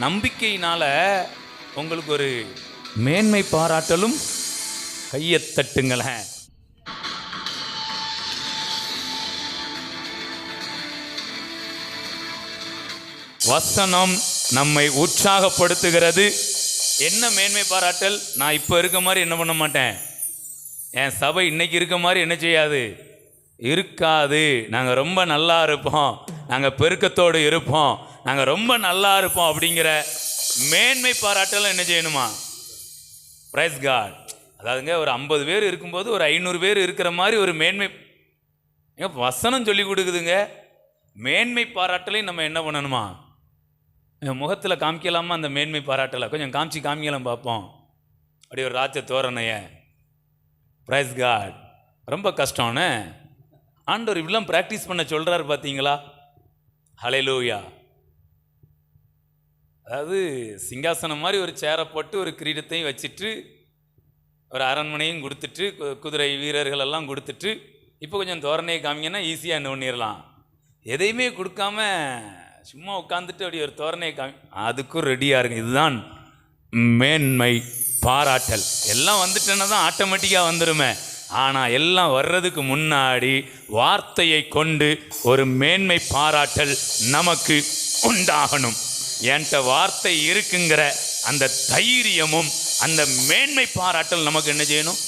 நம்பிக்கையினால உங்களுக்கு ஒரு மேன்மை பாராட்டலும் கையை தட்டுங்களேன். வசனம் நம்மை உற்சாகப்படுத்துகிறது. என்ன மேன்மை பாராட்டல்? நான் இப்போ இருக்க மாதிரி என்ன பண்ண மாட்டேன், என் சபை இன்னைக்கு இருக்க மாதிரி என்ன செய்யாது, இருக்காது. நாங்கள் ரொம்ப நல்லா இருப்போம், நாங்கள் பெருக்கத்தோடு இருப்போம், நாங்கள் ரொம்ப நல்லா இருப்போம் அப்படிங்கிற மேன்மை பாராட்டல் என்ன செய்யணுமா? Praise God. அதாவதுங்க, ஒரு 50 பேர் இருக்கும்போது ஒரு 500 பேர் இருக்கிற மாதிரி ஒரு மேன்மை வசனம் சொல்லி கொடுக்குதுங்க. மேன்மை பாராட்டலை நம்ம என்ன பண்ணணுமா? முகத்தில் காமிக்கலாமா? அந்த மேன்மை பாராட்டலை கொஞ்சம் காமிக்கலாம் பார்ப்போம். அப்படி ஒரு ராஜ தோரணைய. Price God. ரொம்ப கஷ்டம்னு ஆண்டவர் இப்படிலாம் ப்ராக்டிஸ் பண்ண சொல்கிறாரு பார்த்தீங்களா? ஹல்லேலூயா. அதாவது சிங்காசனம் மாதிரி ஒரு சேரை போட்டு ஒரு கிரீடத்தையும் வச்சுட்டு ஒரு அரண்மனையும் கொடுத்துட்டு குதிரை வீரர்கள் எல்லாம் கொடுத்துட்டு இப்போ கொஞ்சம் தோரணையை காமிங்கன்னா ஈஸியாக என்ன பண்ணிடலாம். எதையுமே கொடுக்காம சும்மா உட்காந்துட்டு அப்படி ஒரு தோரணையை அதுக்கும் ரெடியாக இருக்கு. இதுதான் மேன்மை பாராட்டல். எல்லாம் வந்துட்டேன்னா தான் ஆட்டோமேட்டிக்காக வந்துடுமே. ஆனால் எல்லாம் வர்றதுக்கு முன்னாடி வார்த்தையை கொண்டு ஒரு மேன்மை பாராட்டல் நமக்கு உண்டாகணும். என்கிட்ட வார்த்தை இருக்குங்கிற அந்த தைரியமும் அந்த மேன்மை பாராட்டல் நமக்கு என்ன செய்யணும்?